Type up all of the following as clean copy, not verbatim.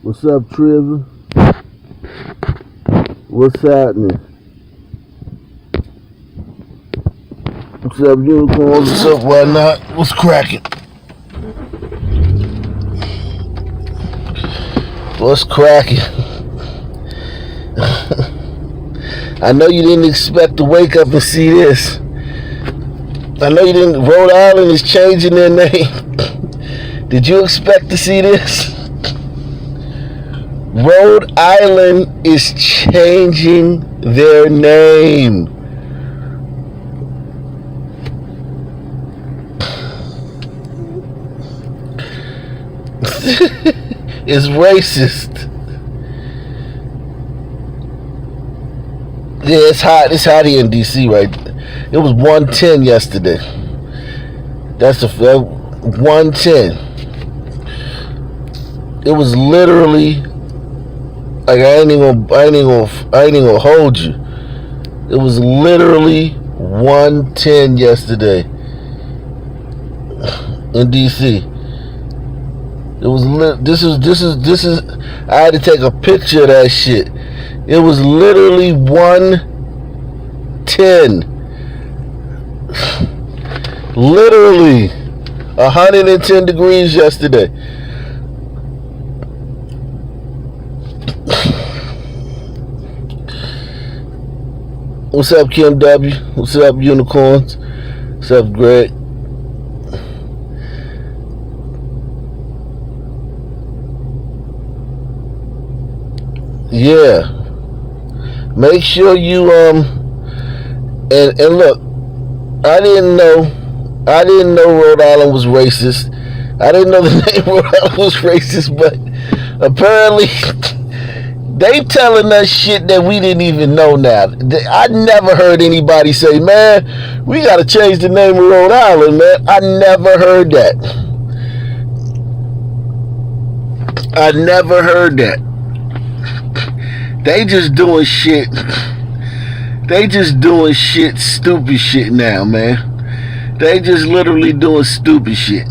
What's up, Trivia? What's happening? What's up, Unicorns? What's up, Why Not? What's cracking? What's cracking? I know you didn't expect to wake up and see this. I know you didn't. Rhode Island is changing their name. Did you expect to see this? Rhode Island is changing their name. It's racist. Yeah, it's hot. It's hot here in DC, right? It was 110 yesterday. That's the 110. It was literally like I ain't even gonna hold you. It was literally 110 yesterday in DC. It was this is I had to take a picture of that shit. It was literally 110. Literally 110 degrees yesterday. What's up, Kim W? What's up, Unicorns? What's up, Greg? Yeah. Make sure you and look, I didn't know Rhode Island was racist. I didn't know the name Rhode Island was racist, but apparently they telling us shit that we didn't even know now. I never heard anybody say, man, we gotta change the name of Rhode Island, man. I never heard that. I never heard that. They just doing shit. They just doing shit, stupid shit now, man. They just literally doing stupid shit.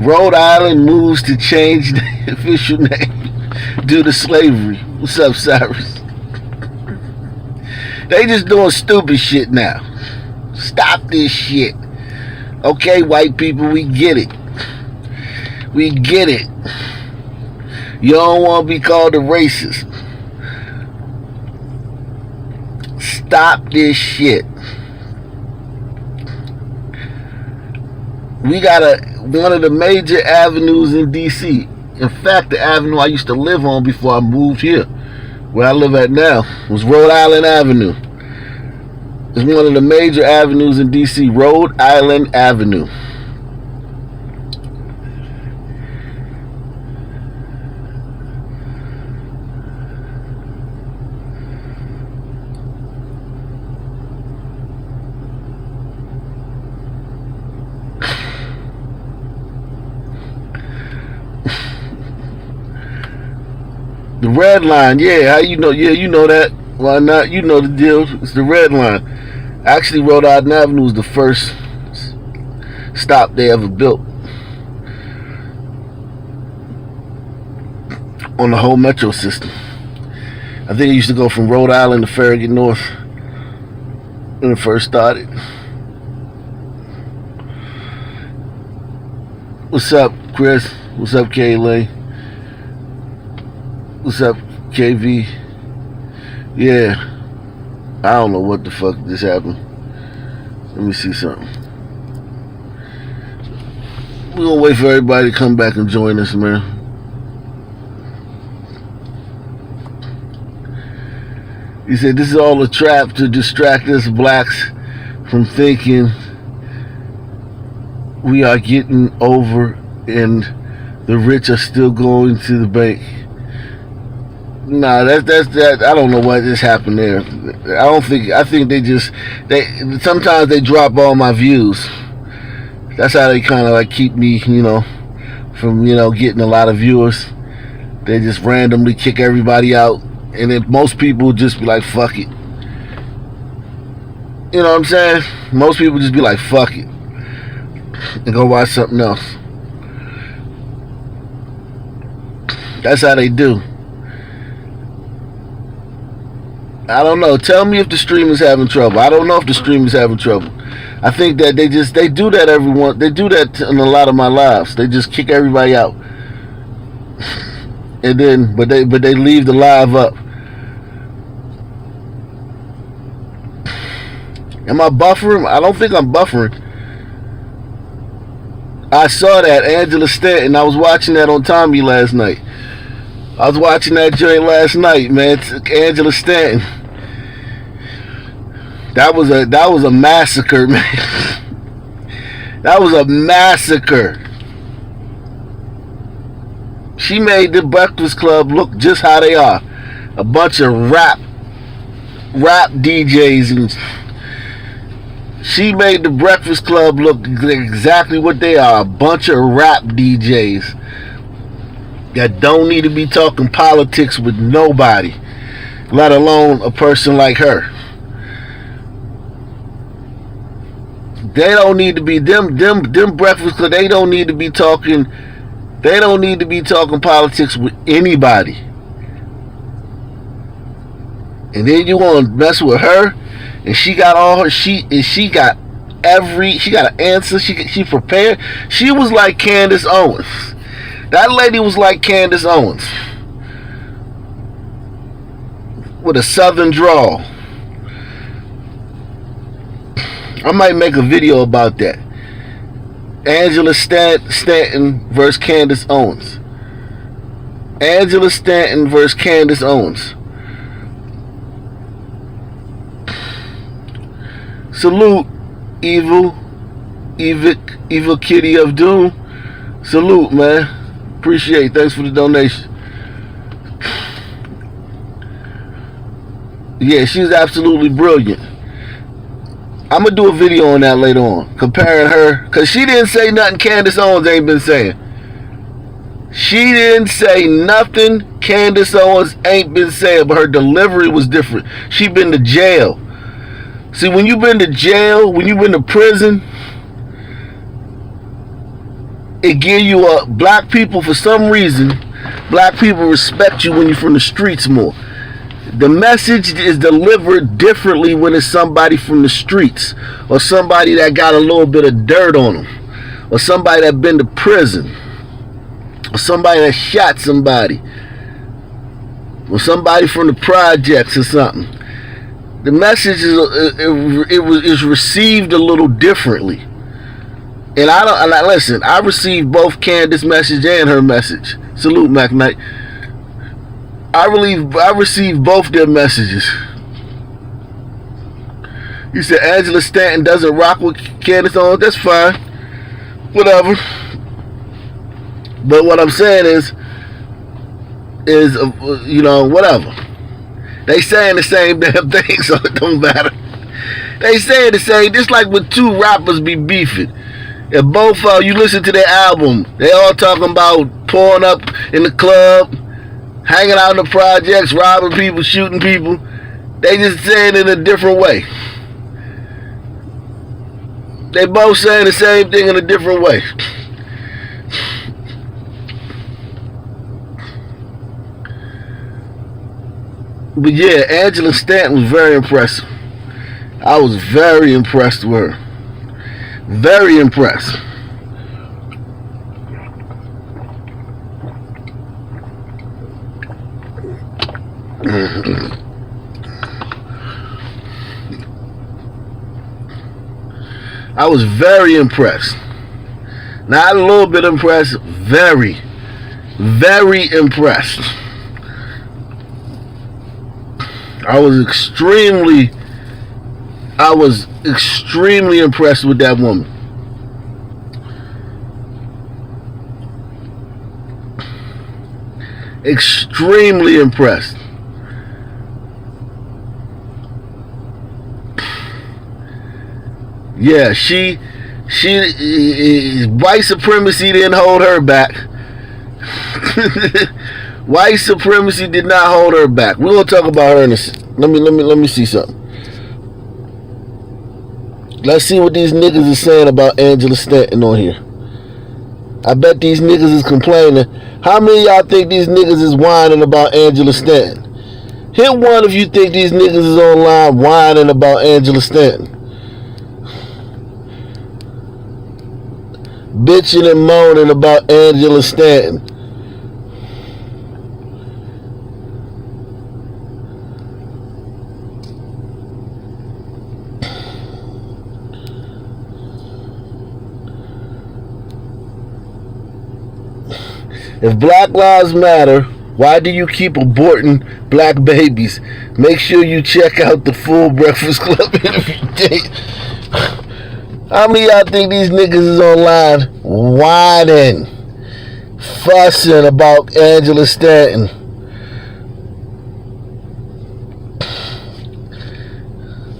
Rhode Island moves to change the official name due to slavery. What's up, Cyrus? They just doing stupid shit now. Stop this shit. Okay, white people, we get it. We get it. You don't want to be called a racist. Stop this shit. We got one of the major avenues in DC. In fact, the avenue I used to live on before I moved here, where I live at now, was Rhode Island Avenue. It's one of the major avenues in DC, Rhode Island Avenue. The red line, yeah, how you know? Yeah, you know that. Why not? You know the deal. It's the red line. Actually, Rhode Island Avenue was the first stop they ever built on the whole metro system. I think it used to go from Rhode Island to Farragut North when it first started. What's up, Chris? What's up, Kaylee? What's up, KV? Yeah. I don't know what the fuck just happened. Let me see something. We're gonna wait for everybody to come back and join us, man. He said this is all a trap to distract us blacks from thinking we are getting over and the rich are still going to the bank. Nah, that's that. I don't know what just happened there. I think they sometimes they drop all my views. That's how they kind of like keep me, from getting a lot of viewers. They just randomly kick everybody out, and then most people just be like, fuck it. You know what I'm saying? Most people just be like, fuck it, and go watch something else. That's how they do. I don't know. Tell me if the stream is having trouble. I don't know if the stream is having trouble. I think that they do that everyone. They do that in a lot of my lives. They just kick everybody out, and then but they leave the live up. Am I buffering? I don't think I'm buffering. I saw that Angela Stanton. I was watching that on Tommy last night. I was watching that joint last night, man. Angela Stanton. That was a massacre, man. That was a massacre. She made the Breakfast Club look just how they are. A bunch of rap DJs, and she made the Breakfast Club look exactly what they are. A bunch of rap DJs that don't need to be talking politics with nobody, let alone a person like her. They don't need to be them Breakfast Club. They don't need to be talking. They don't need to be talking politics with anybody. And then you want to mess with her, and she got all her she got an answer. She prepared. She was like Candace Owens. That lady was like Candace Owens with a southern drawl. I might make a video about that. Angela Stanton versus Candace Owens. Angela Stanton versus Candace Owens. Salute, Evil Kitty of Doom. Salute, man. Appreciate it. Thanks for the donation. Yeah, she's absolutely brilliant. I'm going to do a video on that later on, comparing her, because she didn't say nothing Candace Owens ain't been saying. She didn't say nothing Candace Owens ain't been saying, but her delivery was different. She been to jail. See, when you've been to jail, when you've been to prison, it give you a, black people, for some reason, black people respect you when you're from the streets more. The message is delivered differently when it's somebody from the streets, or somebody that got a little bit of dirt on them, or somebody that been to prison, or somebody that shot somebody, or somebody from the projects or something. The message is received a little differently. And listen, I received both Candace's message and her message. Salute, Mac Knight. I received both their messages. You said Angela Stanton doesn't rock with Candace Owens. That's fine. Whatever. But what I'm saying is whatever. They saying the same damn thing, so it don't matter. They saying the same, just like when two rappers be beefing. If both you listen to their album, they all talking about pouring up in the club, hanging out in the projects, robbing people, shooting people. They just saying it in a different way. They both saying the same thing in a different way. But yeah, Angela Stanton was very impressive. I was very impressed with her. Very impressed. I was very impressed. Not a little bit impressed. Very, very impressed. I was extremely impressed with that woman. Extremely impressed. Yeah, she white supremacy didn't hold her back. White supremacy did not hold her back. We're gonna talk about her in a let me see something. Let's see what these niggas are saying about Angela Stanton on here. I bet these niggas is complaining. How many of y'all think these niggas is whining about Angela Stanton? Hit one if you think these niggas is online whining about Angela Stanton. Bitching and moaning about Angela Stanton. If Black Lives Matter, why do you keep aborting black babies? Make sure you check out the full Breakfast Club interview. How many of y'all think these niggas is online whining, fussing about Angela Stanton?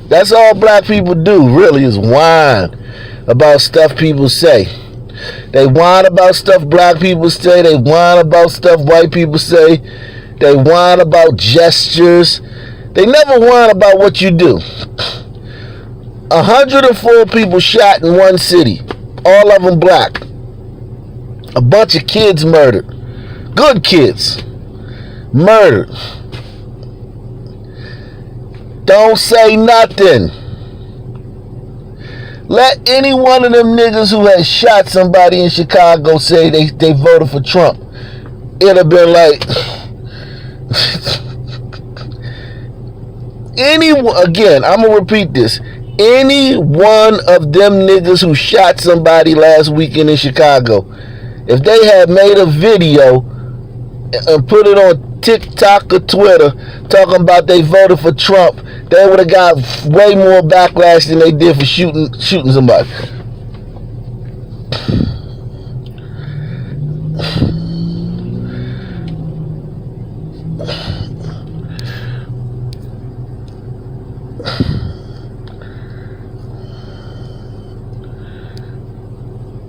That's all black people do, really, is whine about stuff people say. They whine about stuff black people say. They whine about stuff white people say. They whine about gestures. They never whine about what you do. 104 people shot in one city. All of them black. A bunch of kids murdered. Good kids. Murdered. Don't say nothing. Let any one of them niggas who has shot somebody in Chicago say they voted for Trump. It'd have been like... Again, I'm going to repeat this. Any one of them niggas who shot somebody last weekend in Chicago, if they had made a video and put it on TikTok or Twitter talking about they voted for Trump, they would have got way more backlash than they did for shooting somebody.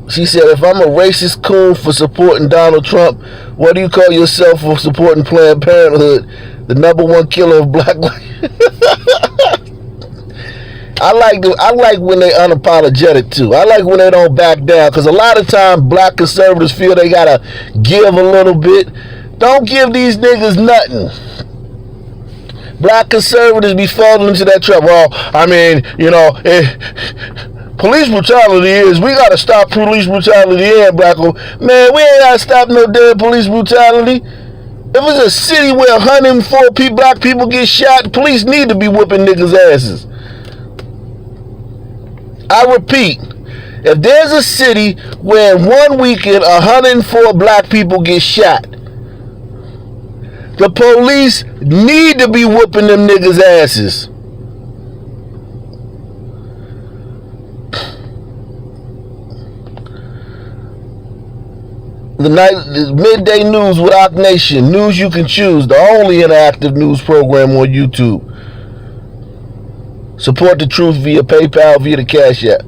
She said, if I'm a racist coon for supporting Donald Trump, what do you call yourself for supporting Planned Parenthood, the #1 killer of black life? I like when they unapologetic too. I like when they don't back down, because a lot of times black conservatives feel they gotta give a little bit. Don't give these niggas nothing. Black conservatives be falling into that trap. Well, I mean, police brutality we gotta stop police brutality in black. Man, we ain't gotta stop no damn police brutality. If it's a city where 104 black people get shot, police need to be whipping niggas' asses. I repeat, if there's a city where in one weekend 104 black people get shot, the police need to be whooping them niggas' asses. The Midday News with Ock Nation. News you can choose. The only interactive news program on YouTube. Support the truth via PayPal, via the Cash App.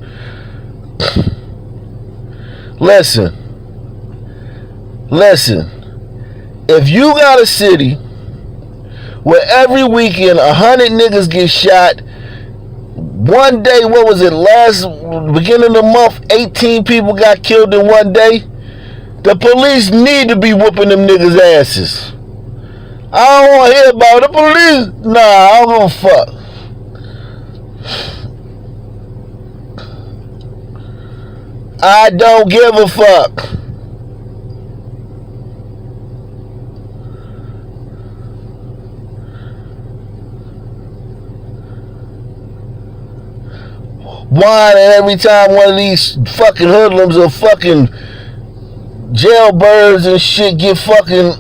Listen. If you got a city where every weekend 100 niggas get shot, one day, what was it, beginning of the month, 18 people got killed in one day, the police need to be whooping them niggas' asses. I don't want to hear about the police. Nah, I don't give a fuck. I don't give a fuck. Whine every time one of these fucking hoodlums or fucking jailbirds and shit get fucking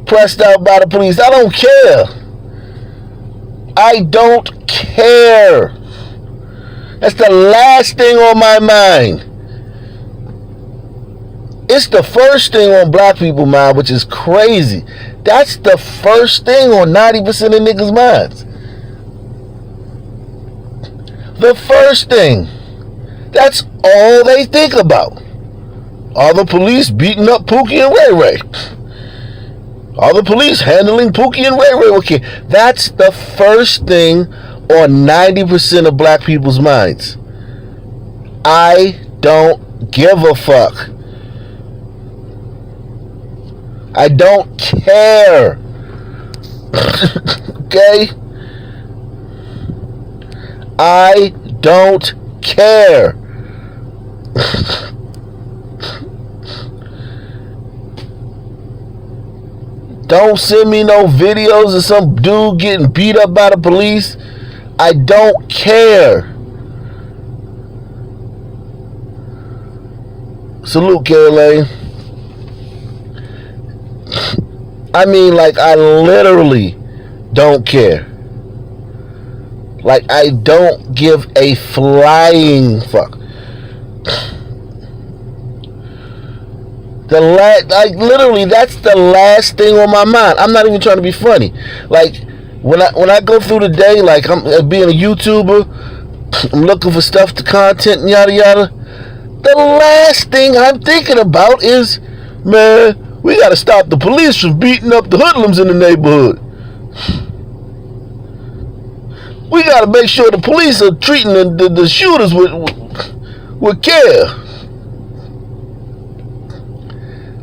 pressed out by the police. I don't care. I don't care. That's the last thing on my mind. It's the first thing on black people's mind, which is crazy. That's the first thing on 90% of niggas' minds. The first thing. That's all they think about. All the police beating up Pookie and Ray Ray. All the police handling Pookie and Ray Ray. Okay, that's the first thing on 90% of black people's minds. I don't give a fuck. I don't care. Okay? I don't care. Don't send me no videos of some dude getting beat up by the police. I don't care. Salute, Caroline. I mean, like, I literally don't care. Like, I don't give a flying fuck. Like, literally, that's the last thing on my mind. I'm not even trying to be funny. Like, when I go through the day, like, I'm being a YouTuber, I'm looking for stuff to content and yada yada. The last thing I'm thinking about is, man, we gotta stop the police from beating up the hoodlums in the neighborhood. We gotta make sure the police are treating the shooters with care.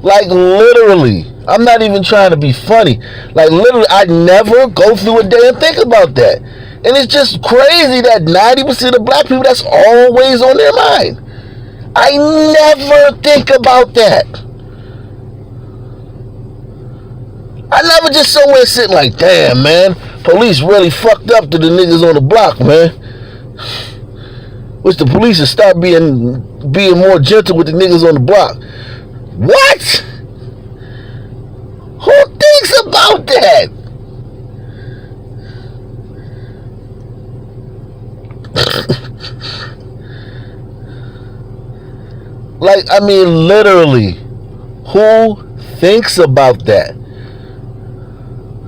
Like, literally, I'm not even trying to be funny. Like, literally, I never go through a day and think about that. And it's just crazy that 90% of black people, that's always on their mind. I never think about that. I never just somewhere sitting like, damn, man, police really fucked up to the niggas on the block, man. Wish the police would start being more gentle with the niggas on the block. What? Who thinks about that? Like, I mean, literally, who thinks about that?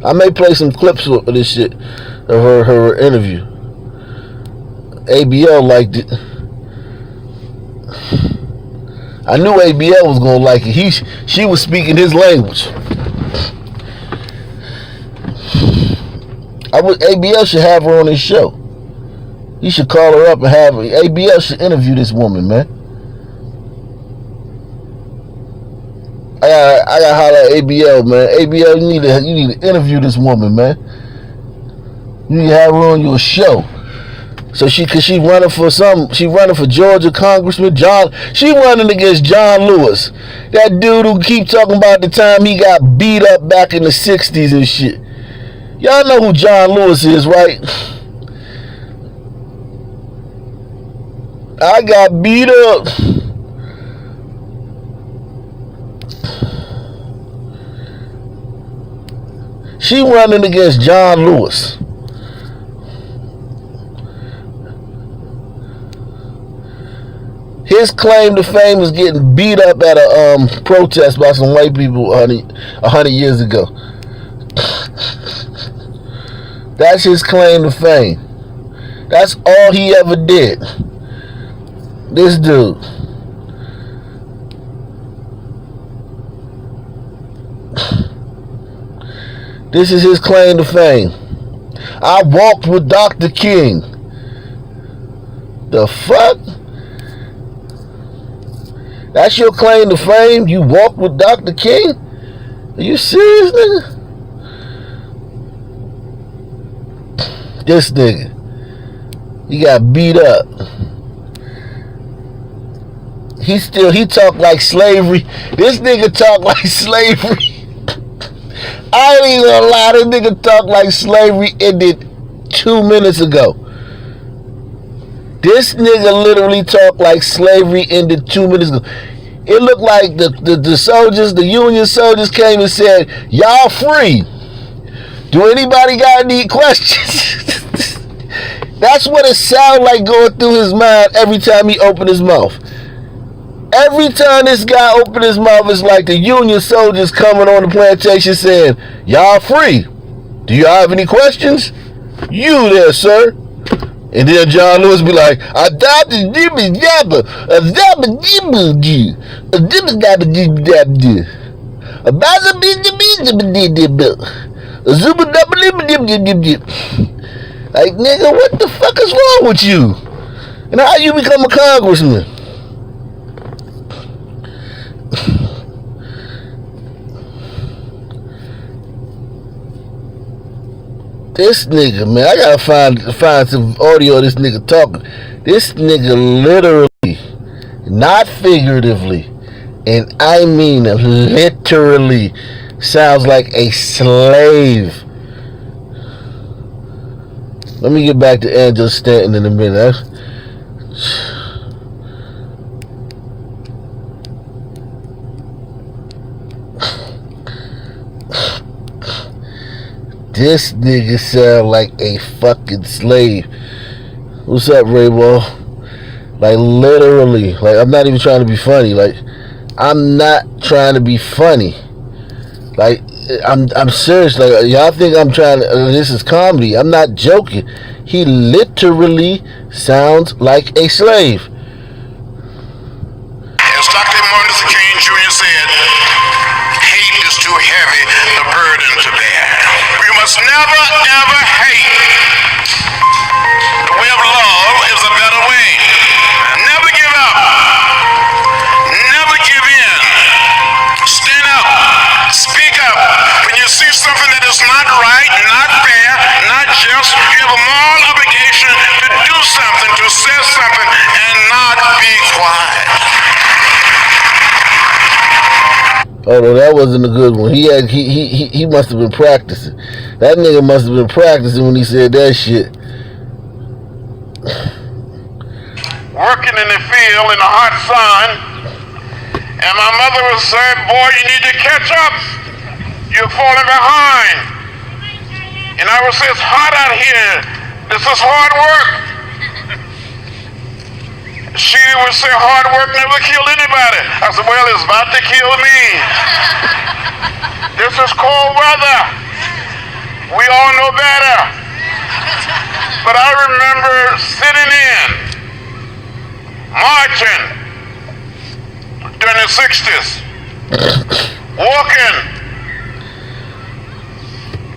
I may play some clips of this shit, of her interview. ABL liked it. I knew ABL was gonna like it. She was speaking his language. ABL should have her on his show. He should call her up and have her. ABL should interview this woman, man. I gotta holler at ABL, man. ABL, you need to interview this woman, man. You need to have her on your show. So she running for Georgia Congressman John. She running against John Lewis, that dude who keep talking about the time he got beat up back in the 60s and shit. Y'all know who John Lewis is, right? I got beat up. She running against John Lewis. His claim to fame is getting beat up at a protest by some white people 100 years ago. That's his claim to fame. That's all he ever did. This dude. This is his claim to fame. I walked with Dr. King. The fuck? That's your claim to fame? You walked with Dr. King? Are you serious, nigga? This nigga. He got beat up. He talk like slavery. This nigga talk like slavery. I ain't even gonna lie, this nigga talk like slavery ended 2 minutes ago. This nigga literally talked like slavery ended 2 minutes ago. It looked like the soldiers, the Union soldiers came and said, y'all free. Do anybody got any questions? That's what it sounded like going through his mind every time he opened his mouth. Every time this guy opened his mouth, it's like the Union soldiers coming on the plantation saying, y'all free. Do y'all have any questions? You there, sir. And then John Lewis be like, adopted dibby dabba, adopted dibby dee, a dibby dabba dibby dabba dee, a baza biddy biddy dee dibby, a zuba dabba dibby dibby dibby dibby. Like, nigga, what the fuck is wrong with you? And how you become a congressman? This nigga, man, I gotta find some audio of this nigga talking. This nigga literally, not figuratively, and I mean literally, sounds like a slave. Let me get back to Angela Stanton in a minute. This nigga sound like a fucking slave. What's up, Rayball? Like, literally. Like, I'm not even trying to be funny. Like, I'm not trying to be funny. Like, I'm serious. Like, y'all think I'm trying to... this is comedy. I'm not joking. He literally sounds like a slave. As Dr. Martin Luther King Jr. said, hate is too heavy a burden to bear. We must never, ever hate. The way of love is a better way. Never give up. Never give in. Stand up. Speak up. When you see something that is not right, not fair, not just, you have a moral obligation to do something, to say something, and not be quiet. Oh no, that wasn't a good one. He must have been practicing. That nigga must have been practicing when he said that shit. Working in the field in the hot sun, and my mother would say, boy, you need to catch up. You're falling behind. And I would say, it's hot out here. This is hard work. She would say, hard work never killed anybody. I said, well, it's about to kill me. This is cold weather. We all know better. But I remember sitting in, marching during the 60s, walking.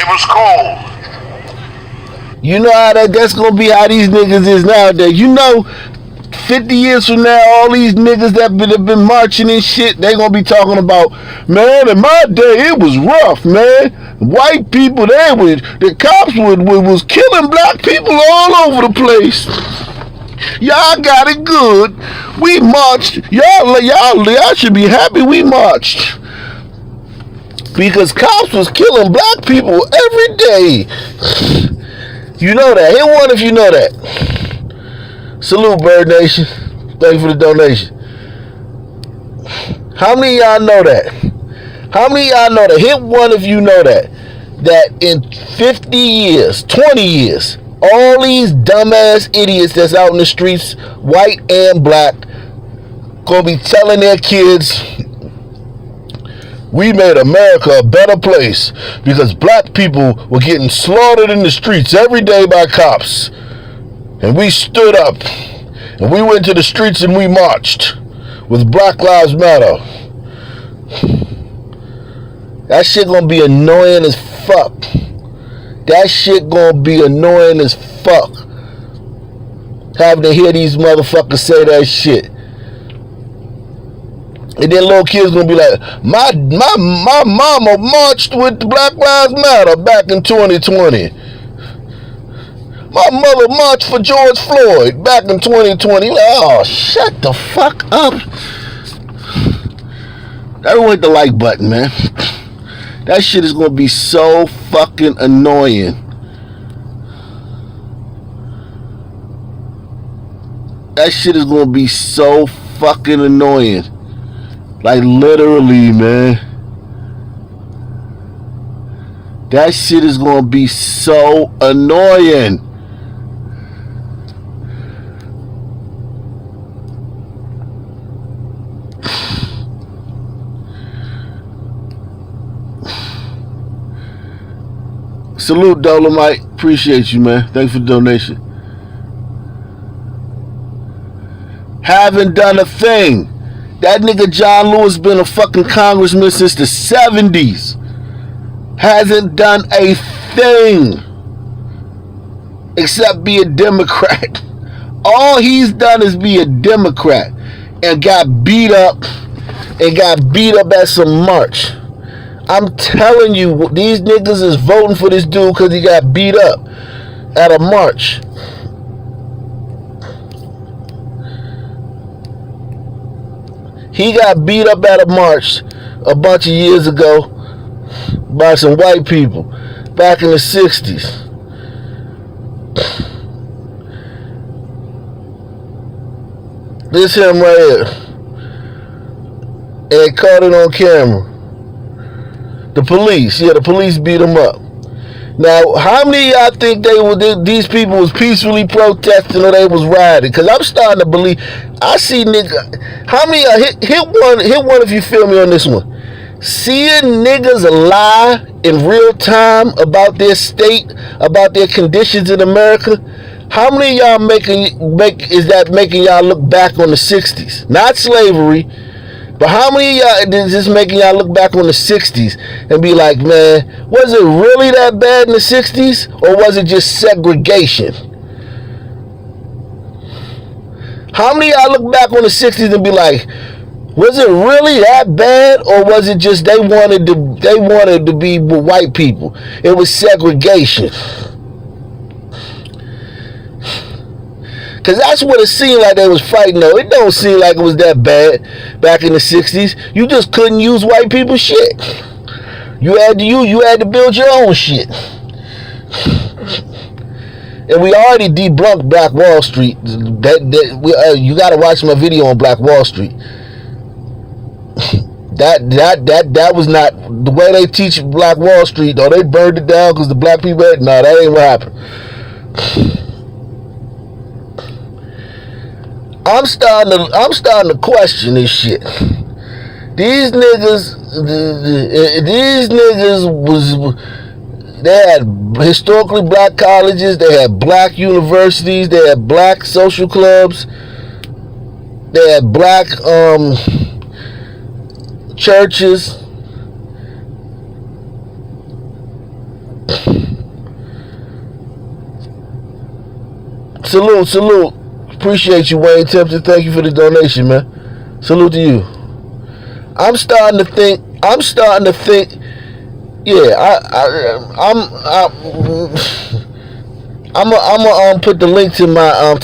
It was cold. You know how that's gonna be how these niggas is nowadays. You know, 50 years from now, all these niggas that have been marching and shit, they gonna be talking about, man, in my day, it was rough, man. White people, the cops was killing black people all over the place. Y'all got it good. We marched. Y'all should be happy we marched. Because cops was killing black people every day. You know that. Hit one if you know that. Salute, Bird Nation. Thank you for the donation. How many of y'all know that? How many of y'all know that? Hit one if you know that. That in 50 years, 20 years, all these dumbass idiots that's out in the streets, white and black, gonna be telling their kids, we made America a better place because black people were getting slaughtered in the streets every day by cops. And we stood up and we went to the streets and we marched with Black Lives Matter. That shit gonna be annoying as fuck. That shit gonna be annoying as fuck. Having to hear these motherfuckers say that shit. And then little kids gonna be like, my mama marched with Black Lives Matter back in 2020. My mother marched for George Floyd back in 2020. Like, oh, shut the fuck up. Everyone hit the like button, man. That shit is gonna be so fucking annoying. That shit is gonna be so fucking annoying. Like, literally, man. That shit is gonna be so annoying. Salute, Dolomite. Appreciate you, man. Thanks for the donation. Haven't done a thing. That nigga John Lewis been a fucking congressman since the 70s. Hasn't done a thing except be a Democrat. All he's done is be a Democrat and got beat up at some march. I'm telling you, these niggas is voting for this dude because he got beat up at a march. He got beat up at a march a bunch of years ago by some white people back in the 60s. This him right here. And they caught it on camera. The police beat him up. Now, how many of y'all think these people was peacefully protesting or they was rioting? Because I'm starting to believe, I see nigga, how many of y'all, hit one if you feel me on this one. Seeing niggas lie in real time about their state, about their conditions in America, how many of y'all is that making y'all look back on the 60s? Not slavery, but how many of y'all is this making y'all look back on the 60s and be like, man, was it really that bad in the 60s? Or was it just segregation? How many of y'all look back on the 60s and be like, was it really that bad? Or was it just they wanted to be with white people? It was segregation. Because that's what it seemed like they was fighting though. It don't seem like it was that bad back in the 60s. You just couldn't use white people's shit. You had to build your own shit. And we already debunked Black Wall Street. You got to watch my video on Black Wall Street. That was not the way they teach Black Wall Street. Or they burned it down because the black people had, no, that ain't what happened. I'm starting to question this shit. These niggas they had historically black colleges, they had black universities, they had black social clubs, they had black churches. Salute. Appreciate you, Wayne Tempton. Thank you for the donation, man. Salute to you. I'm starting to think. Yeah, I'm gonna put the link to my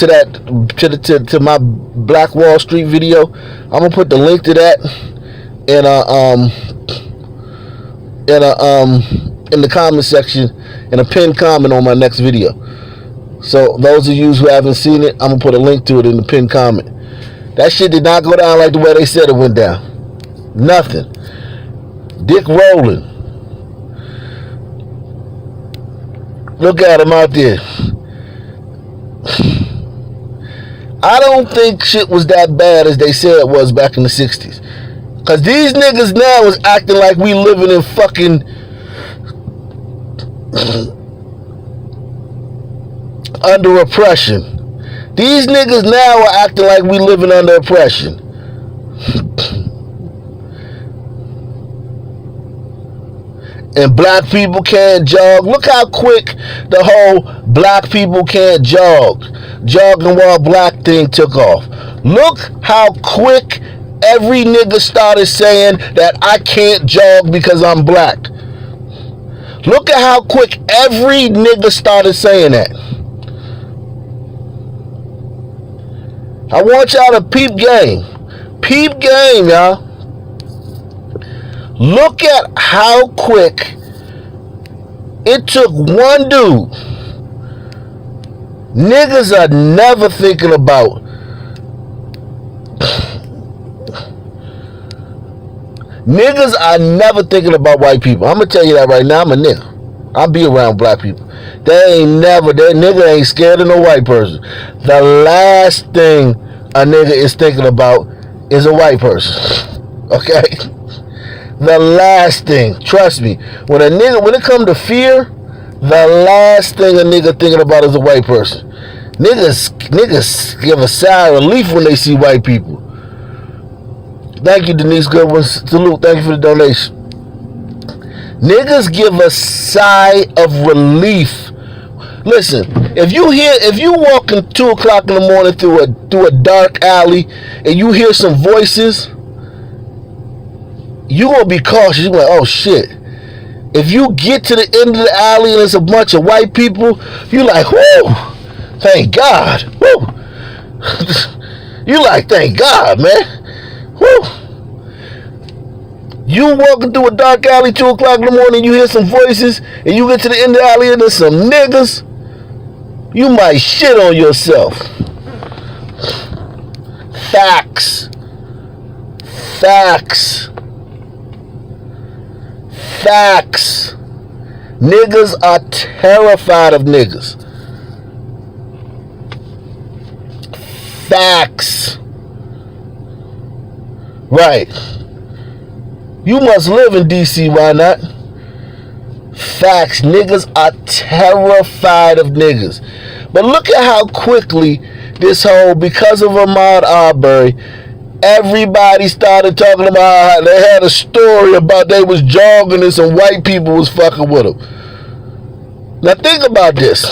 to my Black Wall Street video. I'm gonna put the link to that in the comment section and a pinned comment on my next video. So those of you who haven't seen it, I'm gonna put a link to it in the pinned comment. That shit did not go down like the way they said it went down. Nothing. Dick rolling. Look at him out there. I don't think shit was that bad as they said it was back in the 60s. Cause these niggas now is acting like we living in fucking under oppression. These niggas now are acting like we living under oppression. And black people can't jog. Look how quick the whole black people can't jogging while black thing took off. Look how quick every nigga started saying that I can't jog because I'm black. Look at how quick every nigga started saying that. I want y'all to peep game. Peep game, y'all. Look at how quick it took one dude. Niggas are never thinking about white people. I'm gonna tell you that right now. I'm a nigga. I'll be around black people. That nigga ain't scared of no white person. The last thing a nigga is thinking about is a white person. Okay? The last thing, trust me, when it comes to fear, the last thing a nigga thinking about is a white person. Niggas give a sigh of relief when they see white people. Thank you, Denise Goodwin. Salute. Thank you for the donation. Niggas give a sigh of relief. Listen, if you walking 2 o'clock in the morning through a dark alley and you hear some voices, you gonna be cautious. You like, oh shit. If you get to the end of the alley and it's a bunch of white people, you like, whoo, thank God. Whoo. You like, thank God, man. Whoo. You walking through a dark alley 2 o'clock in the morning, you hear some voices, and you get to the end of the alley and there's some niggas, you might shit on yourself. Facts. Facts. Facts. Niggas are terrified of niggas. Facts. Right. You must live in DC, why not? Facts. Niggas are terrified of niggas. But look at how quickly this whole, because of Ahmaud Arbery, everybody started talking about how they had a story about they was jogging and some white people was fucking with them. Now think about this.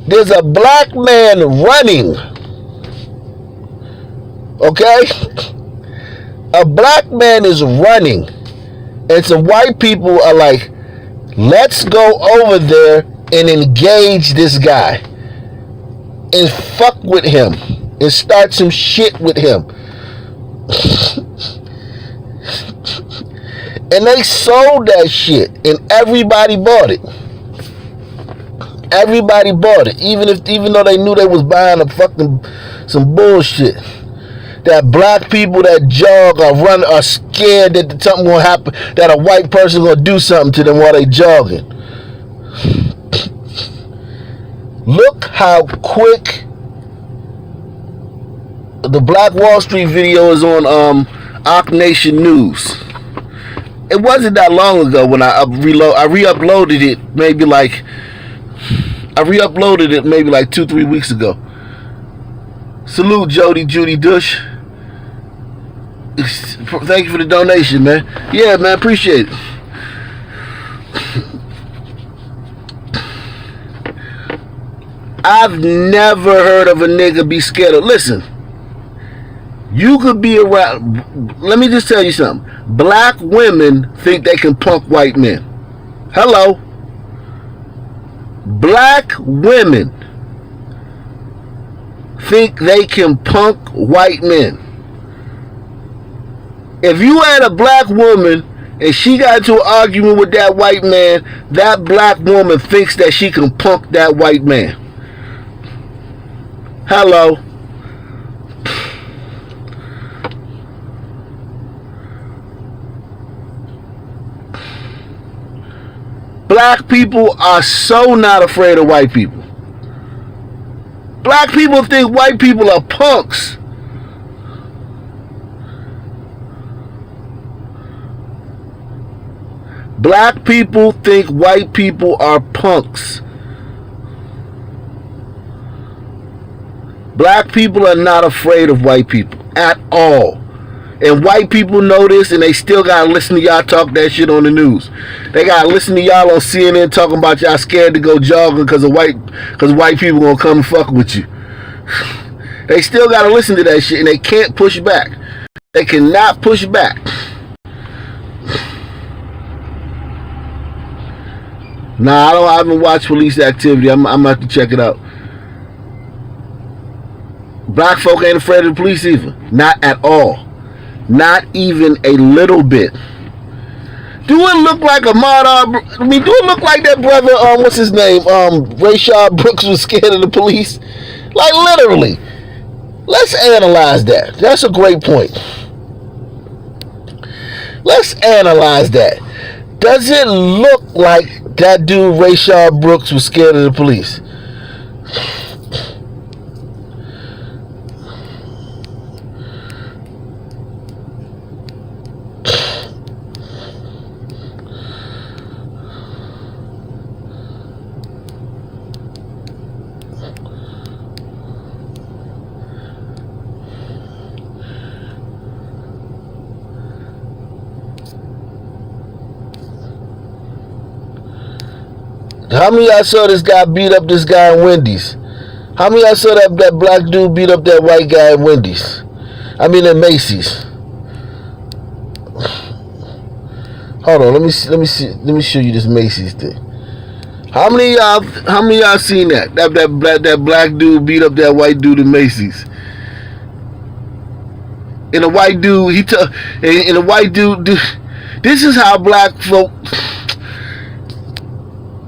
There's a black man running. Okay? A black man is running. And some white people are like, let's go over there and engage this guy. And fuck with him. And start some shit with him. And they sold that shit. And everybody bought it. Everybody bought it. Even though they knew they was buying some bullshit. That black people that jog or run are scared that something gonna happen, that a white person gonna do something to them while they jogging. Look how quick the Black Wall Street video is on Ock Nation News. It wasn't that long ago when I re-uploaded it maybe like 2-3 weeks ago. Salute Judy Dush. Thank you for the donation, man. Yeah, man, appreciate it. I've never heard of a nigga be scared of. Listen, you could be around. Let me just tell you something. Black women think they can punk white men. Hello. Black women think they can punk white men. If you had a black woman and she got into an argument with that white man, that black woman thinks that she can punk that white man. Hello. Black people are so not afraid of white people. Black people think white people are punks. Black people think white people are punks. Black people are not afraid of white people at all. And white people know this, and they still gotta listen to y'all talk that shit on the news. They gotta listen to y'all on CNN talking about y'all scared to go jogging because white people gonna come and fuck with you. They still gotta listen to that shit, and they can't push back. They cannot push back. Nah, I haven't watched Police Activity. I'm about to check it out. Black folk ain't afraid of the police either. Not at all. Not even a little bit. Do it look like Ahmaud Arbery? I mean, do it look like that brother, what's his name? Rayshard Brooks was scared of the police? Like, literally. Let's analyze that. That's a great point. Let's analyze that. Does it look like that dude Rayshard Brooks was scared of the police? How many of y'all saw this guy beat up this guy in Wendy's? How many of y'all saw that black dude beat up that white guy in Wendy's? I mean at Macy's. Hold on, let me show you this Macy's thing. How many of y'all seen that? That black dude beat up that white dude at Macy's. And the white dude, and the white dude, this is how black folk.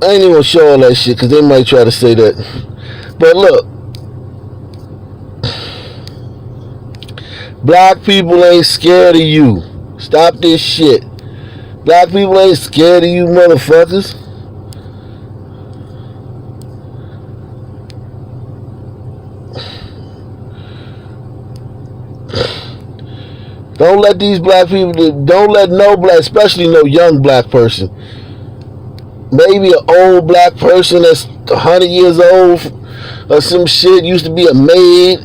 I ain't even gonna show all that shit because they might try to say that. But look, black people ain't scared of you. Stop this shit. Black people ain't scared of you motherfuckers. Don't let these black people, don't let no black, especially no young black person, maybe an old black person that's 100 years old or some shit, used to be a maid,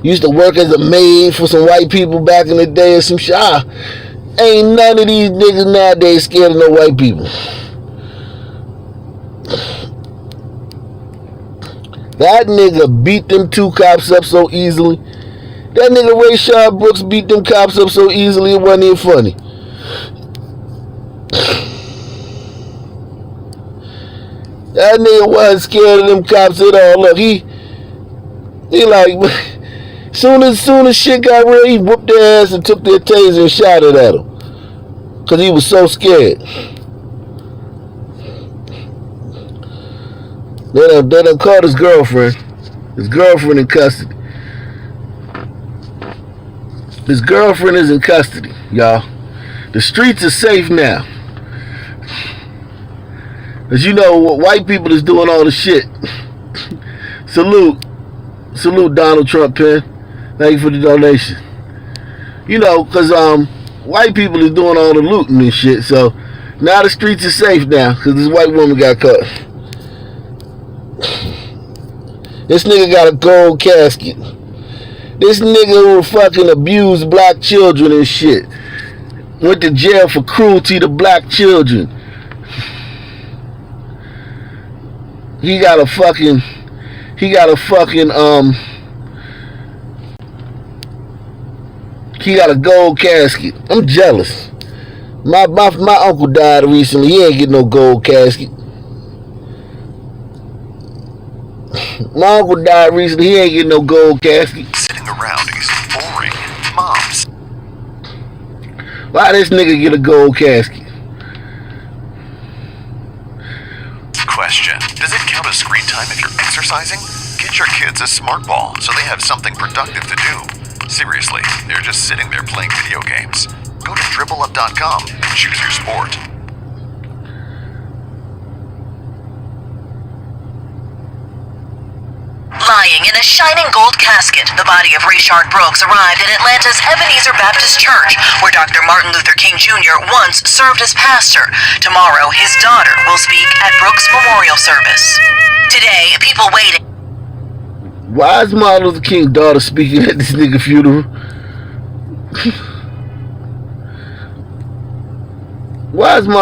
used to work as a maid for some white people back in the day or some shit. Ain't none of these niggas nowadays scared of no white people. That nigga beat them 2 cops up so easily. That nigga Rayshard Brooks beat them cops up so easily it wasn't even funny. That nigga wasn't scared of them cops at all. Look, he like, soon as shit got real, he whooped their ass and took their taser and shot it at them. Cause he was so scared. They done caught his girlfriend in custody. His girlfriend is in custody, y'all. The streets are safe now. As you know, white people is doing all the shit. Salute Donald Trump, Penn. Thank you for the donation. You know, because white people is doing all the looting and shit. So now the streets are safe now because this white woman got caught. This nigga got a gold casket. This nigga who fucking abused black children and shit went to jail for cruelty to black children. He got a gold casket. I'm jealous. My uncle died recently. He ain't get no gold casket. My uncle died recently. He ain't get no gold casket. Sitting around is boring. Moms. Why this nigga get a gold casket? Question. Does it count as screen time if you're exercising? Get your kids a smart ball so they have something productive to do. Seriously, they're just sitting there playing video games. Go to dribbleup.com and choose your sport. Lying in a shining gold casket, the body of Rayshard Brooks arrived at Atlanta's Ebenezer Baptist Church, where Dr. Martin Luther King Jr. once served as pastor. Tomorrow, his daughter will speak at Brooks' memorial service. Today, people waiting. Why is Martin Luther King's daughter speaking at this nigga funeral? Why is